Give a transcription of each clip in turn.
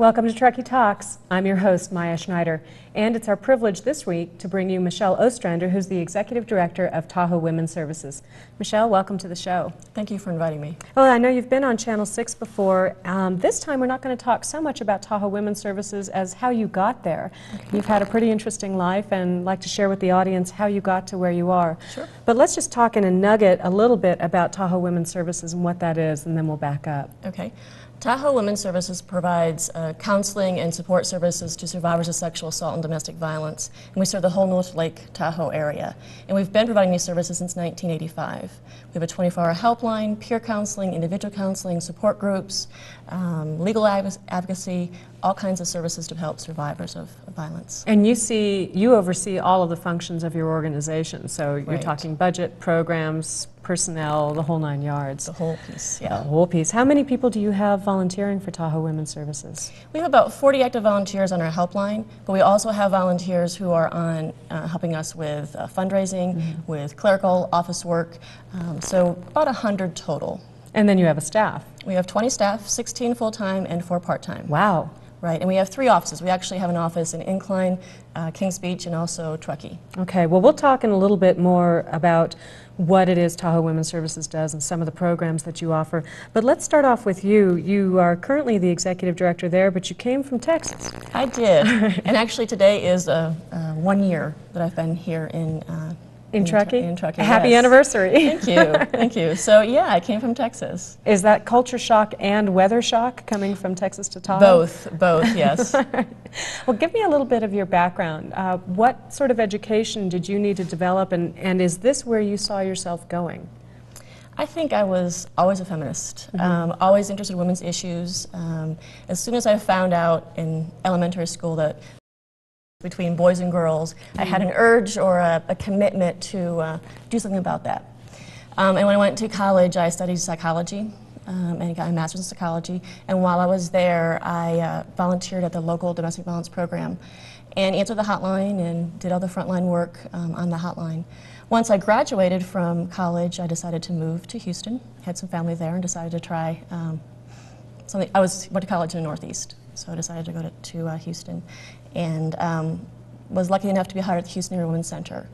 Welcome to Truckee Talks. I'm your host, Maya Schneider, and it's our privilege this week to bring you Michelle Ostrander, who's the Executive Director of Tahoe Women's Services. Michelle, welcome to the show. Thank you for inviting me. Well, I know you've been on Channel 6 before. This time we're not going to talk so much about Tahoe Women's Services as how you got there. Okay. You've had a pretty interesting life and like to share with the audience how you got to where you are. Sure. But let's just talk in a nugget a little bit about Tahoe Women's Services and what that is, and then we'll back up. Okay. Tahoe Women's Services provides counseling and support services to survivors of sexual assault and domestic violence. And we serve the whole North Lake Tahoe area. And we've been providing these services since 1985. We have a 24-hour helpline, peer counseling, individual counseling, support groups, legal advocacy, all kinds of services to help survivors of violence. And you oversee all of the functions of your organization. So you're Right. talking budget, programs, personnel, the whole 9 yards. The whole piece, yeah. The whole piece. How many people do you have volunteering for Tahoe Women's Services? We have about 40 active volunteers on our helpline, but we also have volunteers who are on helping us with fundraising, with clerical office work, so about 100 total. And then you have a staff. We have 20 staff, 16 full-time and 4 part-time. Wow. Right, and we have 3 offices. We actually have an office in Incline, Kings Beach, and also Truckee. Okay, well, we'll talk in a little bit more about what it is Tahoe Women's Services does and some of the programs that you offer. But let's start off with you. You are currently the executive director there, but you came from Texas. I did, and actually today is 1 year that I've been here in Truckee? In Truckee, Happy yes. anniversary. Thank you, thank you. So yeah, I came from Texas. Is that culture shock and weather shock coming from Texas to Tahoe? Both, yes. Well, give me a little bit of your background. What sort of education did you need to develop, and is this where you saw yourself going? I think I was always a feminist, always interested in women's issues. As soon as I found out in elementary school that between boys and girls, I had an urge or a commitment to do something about that. And when I went to college, I studied psychology and got a master's in psychology. And while I was there, I volunteered at the local domestic violence program and answered the hotline and did all the frontline work on the hotline. Once I graduated from college, I decided to move to Houston, had some family there, and decided to try something. I went to college in the Northeast, so I decided to go to Houston, and was lucky enough to be hired at the Houston Area Women's Center,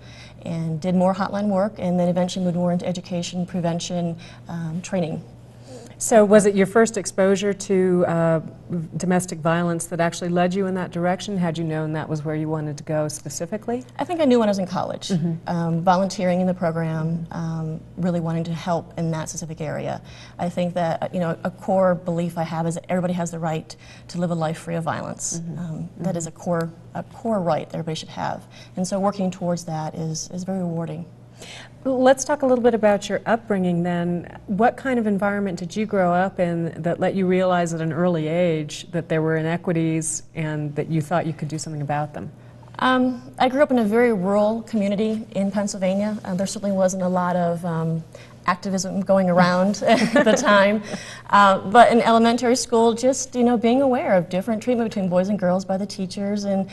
and did more hotline work, and then eventually moved more into education, prevention, training. So was it your first exposure to domestic violence that actually led you in that direction? Had you known that was where you wanted to go specifically? I think I knew when I was in college, volunteering in the program, really wanting to help in that specific area. I think that a core belief I have is that everybody has the right to live a life free of violence. That is a core right that everybody should have, and so working towards that is very rewarding. Let's talk a little bit about your upbringing then. What kind of environment did you grow up in that let you realize at an early age that there were inequities and that you thought you could do something about them? I grew up in a very rural community in Pennsylvania. There certainly wasn't a lot of activism going around at the time. But in elementary school, just being aware of different treatment between boys and girls by the teachers, and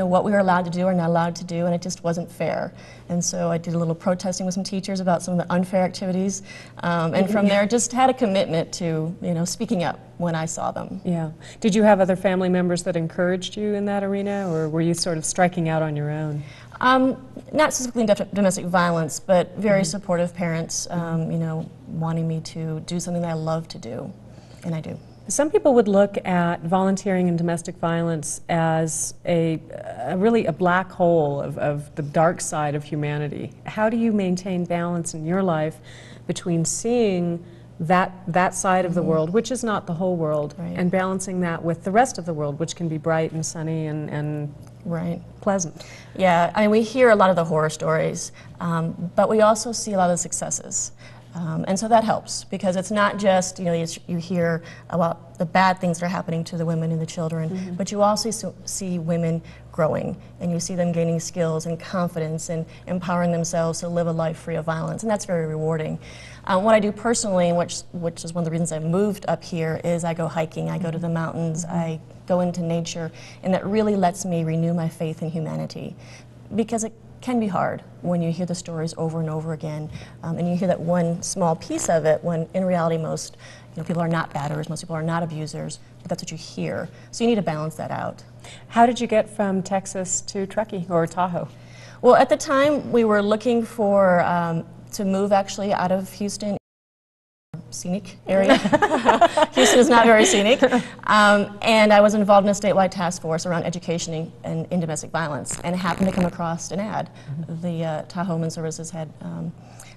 what we were allowed to do or not allowed to do, and it just wasn't fair. And so I did a little protesting with some teachers about some of the unfair activities, and from there just had a commitment to speaking up when I saw them. Yeah. Did you have other family members that encouraged you in that arena, or were you sort of striking out on your own? Not specifically in domestic violence, but very supportive parents, wanting me to do something that I love to do, and I do. Some people would look at volunteering in domestic violence as really a black hole of the dark side of humanity. How do you maintain balance in your life between seeing that side of the world, which is not the whole world, right, and balancing that with the rest of the world, which can be bright and sunny and right, pleasant? Yeah, I mean, we hear a lot of the horror stories, but we also see a lot of the successes. And so that helps, because it's not just, you hear about the bad things that are happening to the women and the children, but you also see women growing, and you see them gaining skills and confidence and empowering themselves to live a life free of violence, and that's very rewarding. What I do personally, and which is one of the reasons I moved up here, is I go hiking, I go to the mountains, I go into nature, and that really lets me renew my faith in humanity, because it can be hard when you hear the stories over and over again, and you hear that one small piece of it when in reality most people are not batterers, most people are not abusers, but that's what you hear. So you need to balance that out. How did you get from Texas to Truckee or Tahoe? Well, at the time, we were looking for to move actually out of Houston. Scenic area. Houston is not very scenic. And I was involved in a statewide task force around education and in domestic violence, and happened to come across an ad. The Tahoe Women's Services had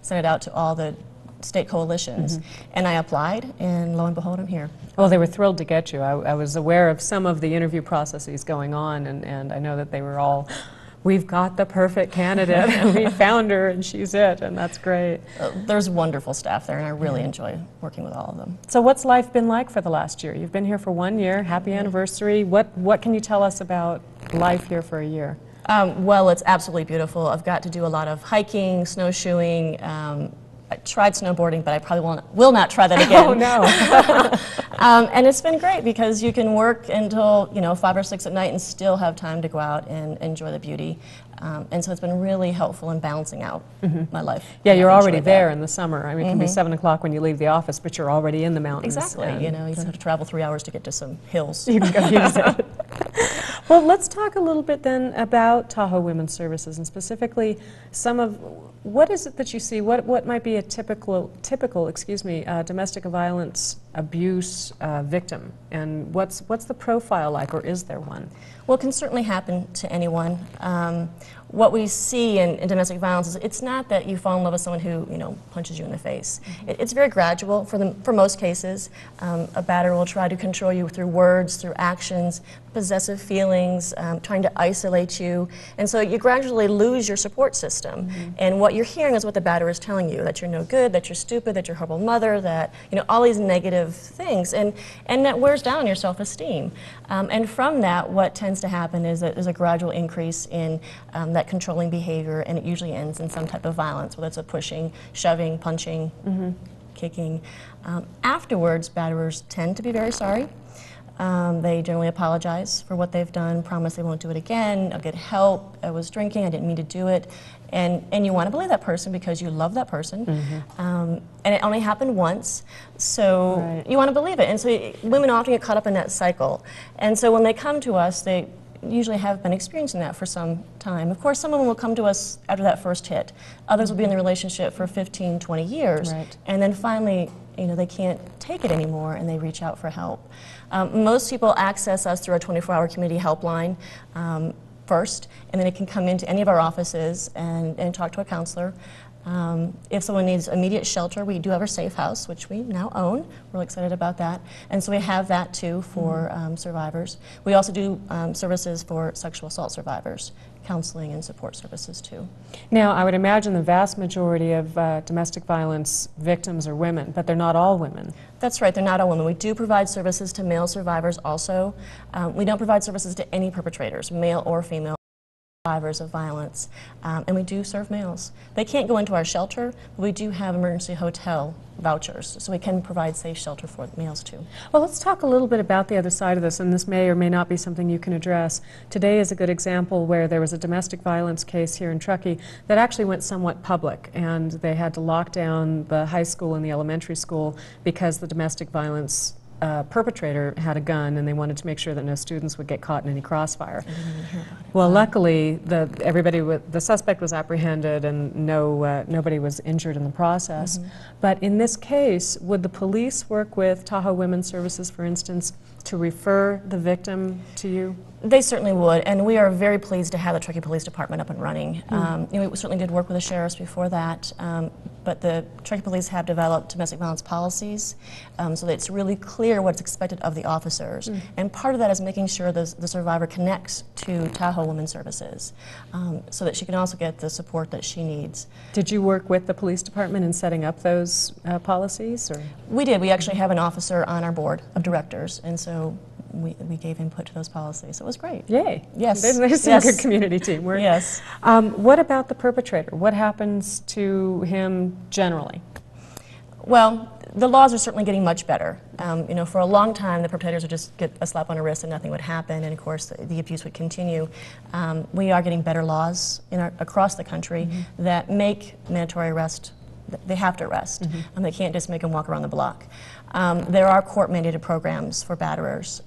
sent it out to all the state coalitions, and I applied, and lo and behold, I'm here. Well, they were thrilled to get you. I was aware of some of the interview processes going on, and I know that they were all, we've got the perfect candidate. We found her, and she's it, and that's great. There's wonderful staff there, and I really enjoy working with all of them. So what's life been like for the last year? You've been here for 1 year. Happy anniversary. What can you tell us about life here for a year? Well, it's absolutely beautiful. I've got to do a lot of hiking, snowshoeing. I tried snowboarding, but I probably will not try that again. Oh, no. And it's been great because you can work until 5 or 6 at night and still have time to go out and enjoy the beauty. And so it's been really helpful in balancing out my life. Yeah, you're already there in the summer. I mean, it can be 7 o'clock when you leave the office, but you're already in the mountains. Exactly. You don't have to travel 3 hours to get to some hills. You can go use it. Well, let's talk a little bit then about Tahoe Women's Services, and specifically some of what is it that you see? What might be a typical domestic violence abuse victim, and what's the profile like, or is there one? Well, it can certainly happen to anyone. What we see in domestic violence is it's not that you fall in love with someone who punches you in the face. It's very gradual for most cases. A batterer will try to control you through words, through actions, possessive feelings, trying to isolate you, and so you gradually lose your support system. And what you're hearing is what the batterer is telling you: that you're no good, that you're stupid, that you're a horrible mother, that all these negative things, and that wears down on your self-esteem. And from that, what tends to happen is that there's a gradual increase in that controlling behavior, and it usually ends in some type of violence, whether it's a pushing, shoving, punching, kicking. Afterwards, batterers tend to be very sorry. They generally apologize for what they've done, promise they won't do it again, I'll get help, I was drinking, I didn't mean to do it. And you want to believe that person because you love that person. And it only happened once, so you want to believe it. And so women often get caught up in that cycle. And so when they come to us, they usually have been experiencing that for some time. Of course, some of them will come to us after that first hit. Others will be in the relationship for 15, 20 years. And then finally, they can't take it anymore, and they reach out for help. Most people access us through our 24-hour community helpline first, and then it can come into any of our offices and talk to a counselor. If someone needs immediate shelter, we do have our safe house, which we now own. We're really excited about that. And so we have that too for survivors. We also do services for sexual assault survivors, counseling and support services too. Now, I would imagine the vast majority of domestic violence victims are women, but they're not all women. That's right, they're not all women. We do provide services to male survivors also. We don't provide services to any perpetrators, male or female, survivors of violence, and we do serve males. They can't go into our shelter, but we do have emergency hotel vouchers, so we can provide safe shelter for males too. Well, let's talk a little bit about the other side of this, and this may or may not be something you can address. Today is a good example where there was a domestic violence case here in Truckee that actually went somewhat public, and they had to lock down the high school and the elementary school because the domestic violence perpetrator had a gun, and they wanted to make sure that no students would get caught in any crossfire. Well, luckily, the suspect was apprehended, and nobody was injured in the process. But in this case, would the police work with Tahoe Women's Services, for instance, to refer the victim to you? They certainly would, and we are very pleased to have the Truckee Police Department up and running. We certainly did work with the sheriffs before that, but the Truckee Police have developed domestic violence policies so that it's really clear what's expected of the officers. And part of that is making sure the survivor connects to Tahoe Women's Services so that she can also get the support that she needs. Did you work with the police department in setting up those policies? Or? We did. We actually have an officer on our board of directors, and so we gave input to those policies. So it was great. Yay. Yes. There's some good community teamwork. Yes. What about the perpetrator? What happens to him generally? Well, the laws are certainly getting much better. For a long time, the perpetrators would just get a slap on the wrist and nothing would happen, and of course, the abuse would continue. We are getting better laws across the country that make mandatory arrest they have to arrest. They can't just make them walk around the block. There are court-mandated programs for batterers.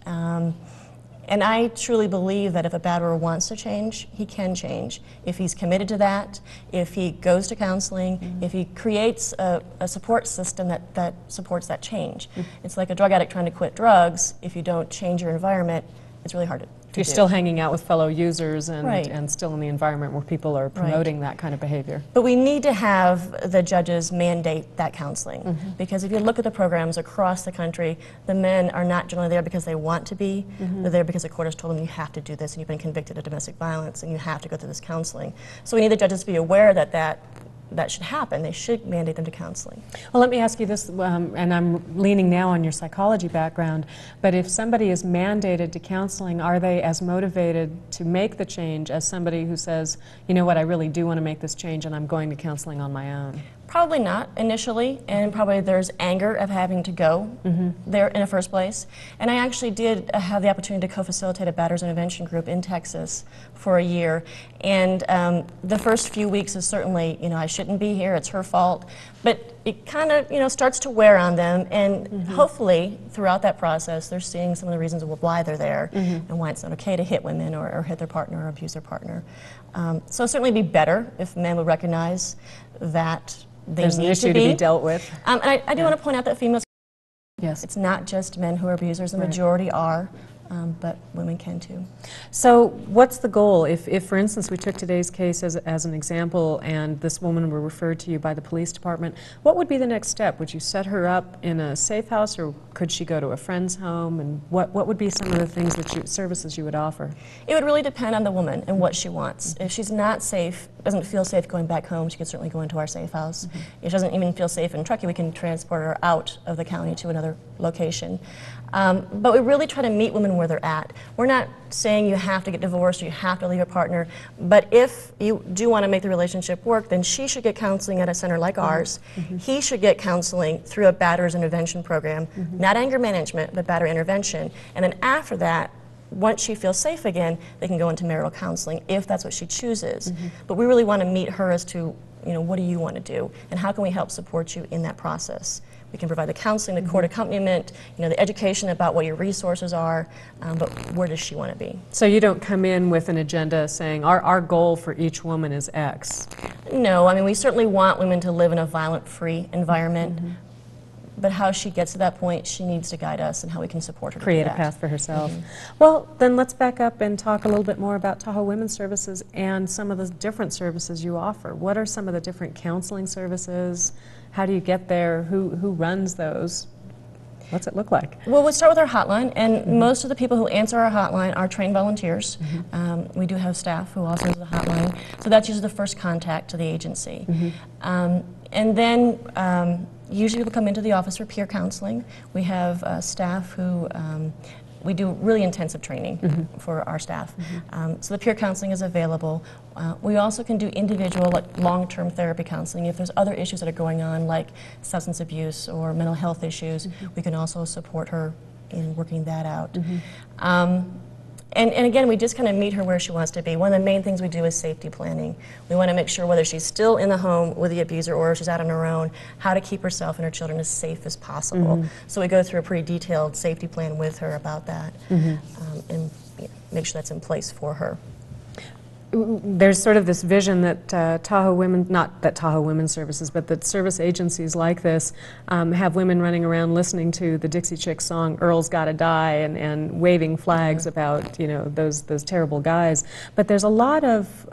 And I truly believe that if a batterer wants to change, he can change. If he's committed to that, if he goes to counseling, if he creates a support system that supports that change. It's like a drug addict trying to quit drugs. If you don't change your environment, it's really hard to You're do. still hanging out with fellow users and, Right. and still in the environment where people are promoting that kind of behavior. But we need to have the judges mandate that counseling. Because if you look at the programs across the country, the men are not generally there because they want to be. They're there because the court has told them you have to do this and you've been convicted of domestic violence and you have to go through this counseling. So we need the judges to be aware that that should happen. They should mandate them to counseling. Well, let me ask you this, and I'm leaning now on your psychology background, but if somebody is mandated to counseling, are they as motivated to make the change as somebody who says, you know what, I really do want to make this change and I'm going to counseling on my own? Probably not initially, and probably there's anger of having to go there in the first place. And I actually did have the opportunity to co-facilitate a batterers intervention group in Texas for a year. And the first few weeks is certainly, I shouldn't be here, it's her fault. But it kind of, starts to wear on them. And hopefully, throughout that process, they're seeing some of the reasons why they're there and why it's not okay to hit women or hit their partner or abuse their partner. So it'd certainly be better if men would recognize that there's an issue to be dealt with. And I do want to point out that females, yes, it's not just men who are abusers, the majority are, but women can too. So what's the goal? If for instance, we took today's case as an example and this woman were referred to you by the police department, what would be the next step? Would you set her up in a safe house or could she go to a friend's home? And what would be some of the things that services you would offer? It would really depend on the woman and what she wants. If she's not safe, doesn't feel safe going back home, she could certainly go into our safe house. If she doesn't even feel safe in Truckee, we can transport her out of the county to another location. But we really try to meet women where they're at. We're not saying you have to get divorced or you have to leave your partner, but if you do want to make the relationship work, then she should get counseling at a center like ours. He should get counseling through a batterers intervention program, not anger management, but batterer intervention. And then after that, once she feels safe again, they can go into marital counseling if that's what she chooses. But we really want to meet her as to, what do you want to do, and how can we help support you in that process? We can provide the counseling, the court accompaniment, the education about what your resources are, but where does she want to be? So you don't come in with an agenda saying, our goal for each woman is X. No, I mean, we certainly want women to live in a violent-free environment, but how she gets to that point, she needs to guide us and how we can support her to Create do a that. path for herself. Well, then let's back up and talk a little bit more about Tahoe Women's Services and some of the different services you offer. What are some of the different counseling services? How do you get there? Who runs those? What's it look like? Well, we start with our hotline, and most of the people who answer our hotline are trained volunteers. We do have staff who also use the hotline, so that's usually the first contact to the agency. And then usually people come into the office for peer counseling. We have staff who we do really intensive training for our staff. So the peer counseling is available. We also can do individual, long-term therapy counseling. If there's other issues that are going on, like substance abuse or mental health issues, we can also support her in working that out. And again, we just kind of meet her where she wants to be. One of the main things we do is safety planning. We want to make sure whether she's still in the home with the abuser or she's out on her own, how to keep herself and her children as safe as possible. So we go through a pretty detailed safety plan with her about that and make sure that's in place for her. There's sort of this vision that Tahoe Women, not that Tahoe Women's Services, but that service agencies like this have women running around listening to the Dixie Chicks song "Earl's Gotta Die" and waving flags about those terrible guys. But there's a lot of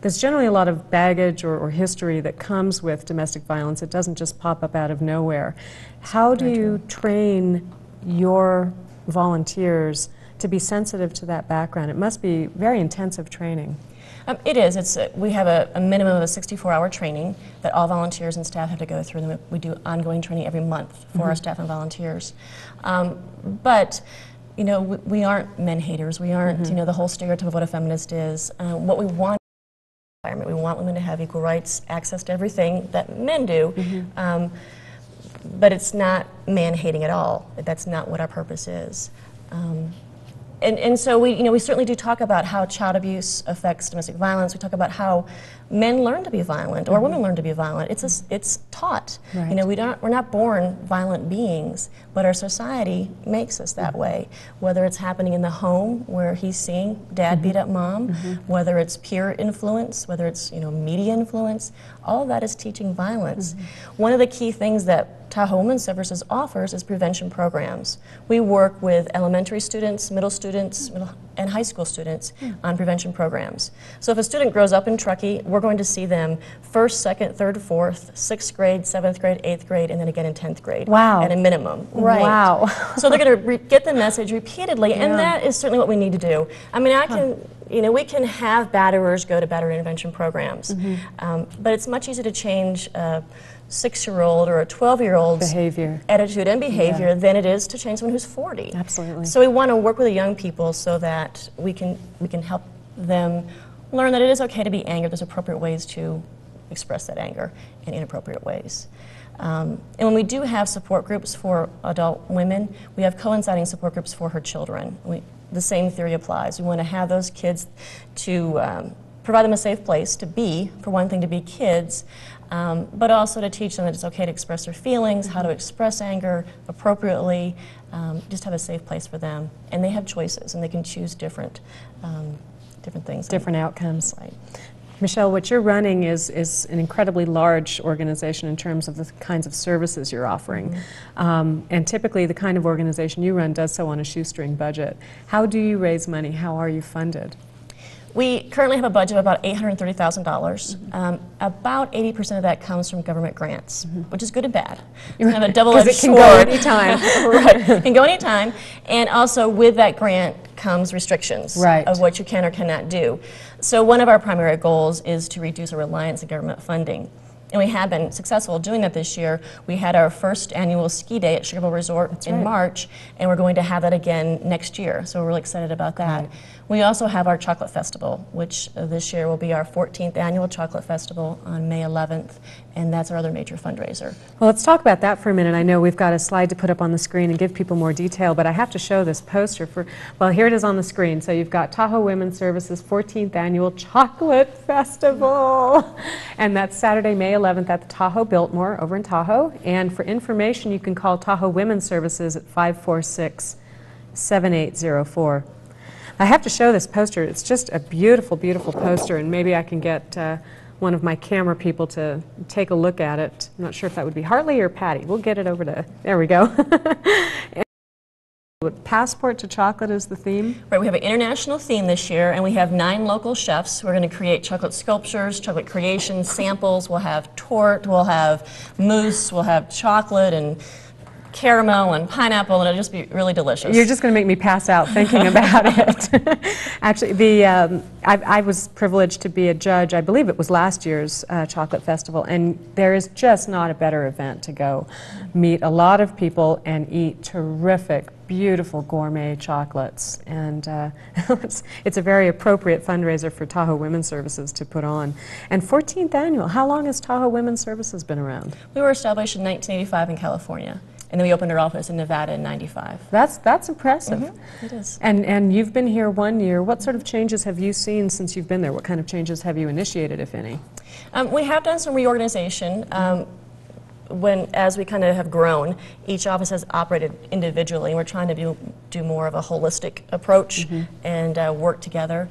there's generally a lot of baggage or history that comes with domestic violence. It doesn't just pop up out of nowhere. How do you train your volunteers to be sensitive to that background? It must be very intensive training. It is. We have a minimum of a 64-hour training that all volunteers and staff have to go through. And we do ongoing training every month for our staff and volunteers. But we aren't men haters. We aren't the whole stereotype of what a feminist is. What we want we want women to have equal rights, access to everything that men do. But it's not man hating at all. That's not what our purpose is. And so we certainly do talk about how child abuse affects domestic violence. We talk about how men learn to be violent or women learn to be violent. It's taught. Right. We're not born violent beings, but our society makes us that way. Whether it's happening in the home where he's seeing dad beat up mom, whether it's peer influence, whether it's media influence, all of that is teaching violence. One of the key things that Tahoe Women's Services offers is prevention programs. We work with elementary students, middle students, and high school students on prevention programs. So if a student grows up in Truckee, we're going to see them 1st, 2nd, 3rd, 4th, 6th grade, 7th grade, 8th grade, and then again in 10th grade. Wow. At a minimum. Right. Wow. So they're going to get the message repeatedly, and that is certainly what we need to do. I mean, we can have batterers go to batterer intervention programs, but it's much easier to change 6-year-old or a 12-year-old's behavior, attitude and behavior than it is to change someone who's 40. Absolutely. So we want to work with the young people so that we can help them learn that it is okay to be angry. There's appropriate ways to express that anger in inappropriate ways. And when we do have support groups for adult women, we have coinciding support groups for her children. The same theory applies. We want to have those kids to provide them a safe place to be, for one thing, to be kids, but also to teach them that it's okay to express their feelings, how to express anger appropriately, just have a safe place for them. And they have choices, and they can choose different things. Different outcomes. Right. Michelle, what you're running is an incredibly large organization in terms of the kinds of services you're offering. And typically the kind of organization you run does so on a shoestring budget. How do you raise money? How are you funded? We currently have a budget of about $830,000. About 80% of that comes from government grants, which is good and bad. It's kind of a double-edged sword. It can go anytime. Right, it can go anytime. And also with that grant comes restrictions of what you can or cannot do. So one of our primary goals is to reduce our reliance on government funding. And we have been successful doing that this year. We had our first annual ski day at Sugarbowl Resort in March, and we're going to have that again next year. So we're really excited about that. Right. We also have our Chocolate Festival, which this year will be our 14th annual Chocolate Festival on May 11th, and that's our other major fundraiser. Well, let's talk about that for a minute. I know we've got a slide to put up on the screen and give people more detail, but I have to show this poster for, well, here it is on the screen. So you've got Tahoe Women's Services 14th Annual Chocolate Festival, and that's Saturday, May 11th at the Tahoe Biltmore over in Tahoe. And for information, you can call Tahoe Women's Services at 546-7804. I have to show this poster. It's just a beautiful, beautiful poster, and maybe I can get one of my camera people to take a look at it. I'm not sure if that would be Hartley or Patty. We'll get it over to, there we go. Passport to Chocolate is the theme? Right, we have an international theme this year, and we have 9 local chefs who are going to create chocolate sculptures, chocolate creations, samples. We'll have torte, we'll have mousse, we'll have chocolate and caramel and pineapple, and it'll just be really delicious. You're just going to make me pass out thinking about it. Actually, I was privileged to be a judge, I believe it was last year's Chocolate Festival, and there is just not a better event to go meet a lot of people and eat terrific, beautiful gourmet chocolates. And it's a very appropriate fundraiser for Tahoe Women's Services to put on. And 14th annual, how long has Tahoe Women's Services been around? We were established in 1985 in California. And then we opened our office in Nevada in '95. That's impressive. It is. And you've been here 1 year. What sort of changes have you seen since you've been there? What kind of changes have you initiated, if any? We have done some reorganization. As we kind of have grown, each office has operated individually, and we're trying to do more of a holistic approach and work together.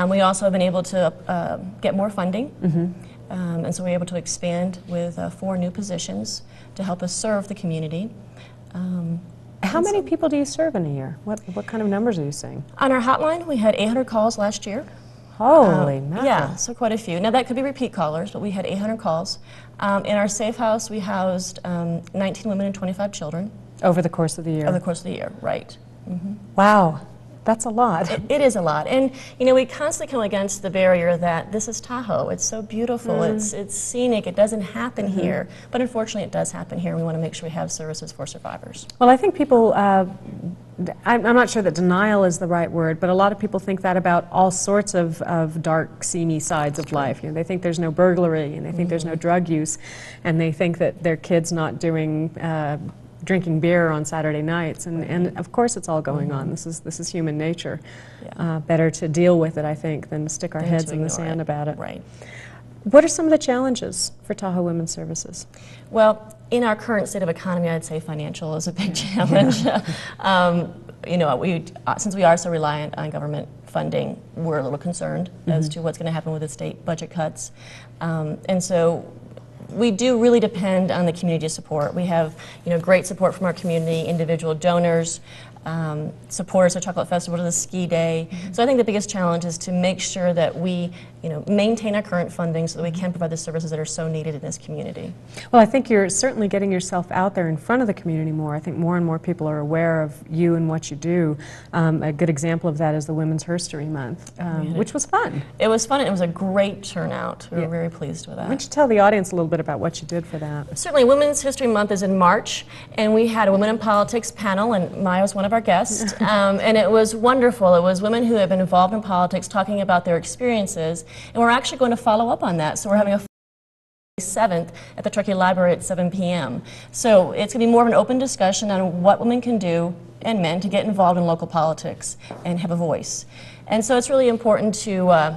We also have been able to get more funding, and so we're able to expand with 4 new positions to help us serve the community. How many people do you serve in a year? What kind of numbers are you seeing? On our hotline, we had 800 calls last year. Holy mackerel. Yeah, so quite a few. Now that could be repeat callers, but we had 800 calls. In our safe house, we housed 19 women and 25 children. Over the course of the year? Over the course of the year, right. Wow, that's a lot. It is a lot. And we constantly come against the barrier that this is Tahoe. It's so beautiful, it's scenic, it doesn't happen here. But unfortunately it does happen here, and we want to make sure we have services for survivors. Well, I think people, I'm not sure that denial is the right word, but a lot of people think that about all sorts of dark, seamy sides of life. They think there's no burglary, and they think there's no drug use, and they think that their kid's not doing drinking beer on Saturday nights, and of course it's all going on. This is human nature. Yeah. Better to deal with it, I think, than to stick our Than heads to in the ignore sand it. about it. Right. What are some of the challenges for Tahoe Women's Services? Well, in our current state of economy, I'd say financial is a big challenge. You know, since we are so reliant on government funding, we're a little concerned as to what's going to happen with the state budget cuts. And so we do really depend on the community support. We have, you know, great support from our community, individual donors, supporters of Chocolate Festival to the ski day. So I think the biggest challenge is to make sure that we, you know, maintain our current funding so that we can provide the services that are so needed in this community. Well, I think you're certainly getting yourself out there in front of the community more. I think more and more people are aware of you and what you do. A good example of that is the Women's Herstory Month, which was fun. It was fun. It was a great turnout. We were very pleased with that. Why don't you tell the audience a little bit about what you did for that? Certainly, Women's History Month is in March, and we had a Women in Politics panel, and Maya was one of our guests, and it was wonderful. It was women who have been involved in politics talking about their experiences, and we're actually going to follow up on that. So we're having a 7th at the Truckee Library at 7 p.m. So it's going to be more of an open discussion on what women can do and men to get involved in local politics and have a voice. And so it's really important to,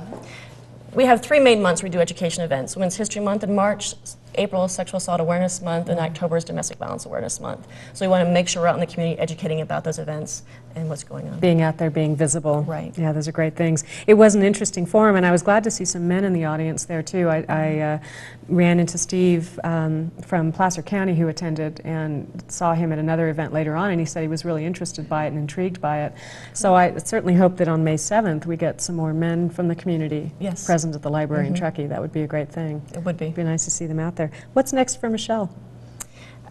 we have 3 main months we do education events. Women's History Month in March, April is Sexual Assault Awareness Month, and October is Domestic Violence Awareness Month. So we want to make sure we're out in the community educating about those events and what's going on. Being out there, being visible. Right. Yeah, those are great things. It was an interesting forum, and I was glad to see some men in the audience there, too. I ran into Steve from Placer County, who attended, and saw him at another event later on, and he said he was really interested by it and intrigued by it. So I certainly hope that on May 7th we get some more men from the community present at the library in Truckee. That would be a great thing. It would be. It'd be nice to see them out there. What's next for Michelle?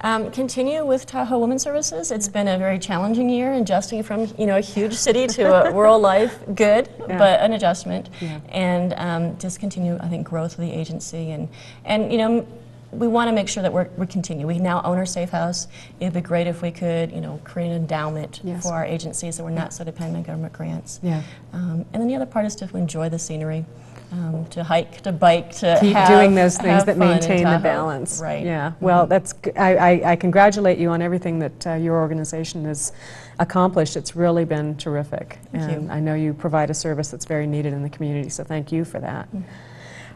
Continue with Tahoe Women's Services. It's been a very challenging year, adjusting from, you know, a huge city to a rural life. Good, but an adjustment. And just continue, I think, growth of the agency. And you know, we want to make sure that we continue. We now own our safe house. It'd be great if we could, you know, create an endowment for our agency so we're not so dependent on government grants. And then the other part is to enjoy the scenery. To hike, to bike, to keep doing those things that maintain the balance. Right. Yeah. Well, that's. I congratulate you on everything that your organization has accomplished. It's really been terrific, and I know you provide a service that's very needed in the community. So thank you for that.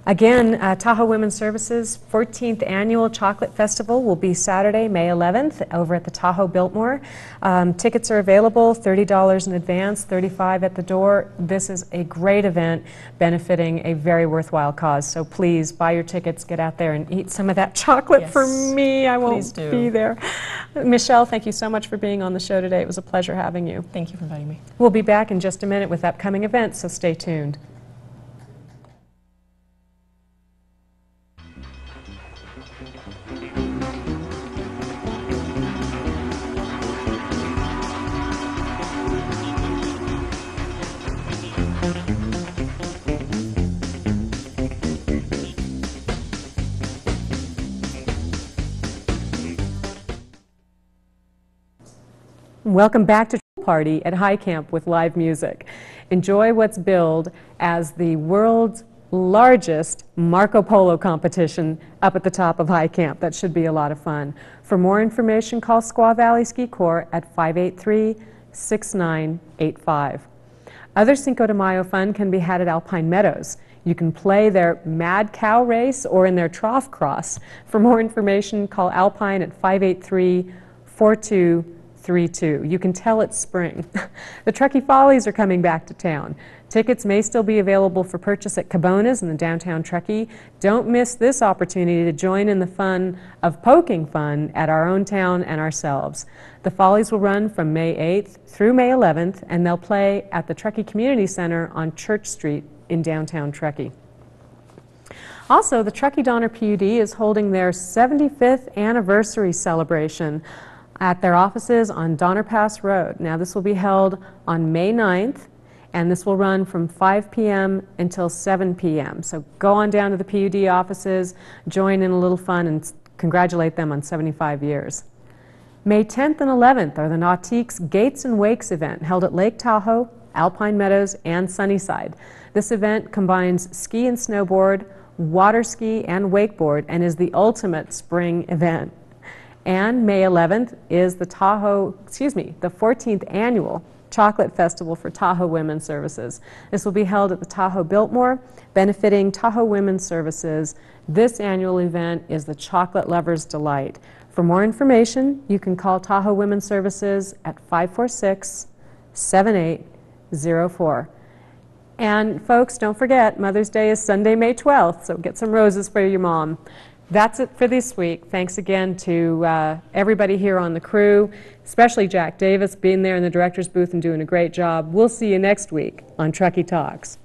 Again, Tahoe Women's Services 14th Annual Chocolate Festival will be Saturday, May 11th, over at the Tahoe Biltmore. Tickets are available, $30 in advance, $35 at the door. This is a great event benefiting a very worthwhile cause. So please buy your tickets, get out there and eat some of that chocolate for me. I won't be there. Michelle, thank you so much for being on the show today. It was a pleasure having you. Thank you for inviting me. We'll be back in just a minute with upcoming events, so stay tuned. Welcome back to Party at High Camp with live music. Enjoy what's billed as the world's largest Marco Polo competition up at the top of High Camp. That should be a lot of fun. For more information, call Squaw Valley Ski Corps at 583-6985. Other Cinco de Mayo fun can be had at Alpine Meadows. You can play their Mad Cow Race or in their Trough Cross. For more information, call Alpine at 583-4232. You can tell it's spring. The Truckee Follies are coming back to town. Tickets may still be available for purchase at Cabona's in the downtown Truckee. Don't miss this opportunity to join in the fun of poking fun at our own town and ourselves. The Follies will run from May 8th through May 11th, and they'll play at the Truckee Community Center on Church Street in downtown Truckee. Also, the Truckee Donner PUD is holding their 75th anniversary celebration at their offices on Donner Pass Road. Now, this will be held on May 9th, and this will run from 5 p.m. until 7 p.m. So go on down to the PUD offices, join in a little fun, and congratulate them on 75 years. May 10th and 11th are the Nautique's Gates and Wakes event, held at Lake Tahoe, Alpine Meadows, and Sunnyside. This event combines ski and snowboard, water ski, and wakeboard, and is the ultimate spring event. And May 11th is the the 14th annual Chocolate Festival for Tahoe Women's Services. This will be held at the Tahoe Biltmore, benefiting Tahoe Women's Services. This annual event is the Chocolate Lover's Delight. For more information, you can call Tahoe Women's Services at 546-7804. And folks, don't forget, Mother's Day is Sunday, May 12th, so get some roses for your mom. That's it for this week. Thanks again to everybody here on the crew, especially Jack Davis being there in the director's booth and doing a great job. We'll see you next week on Truckee Talks.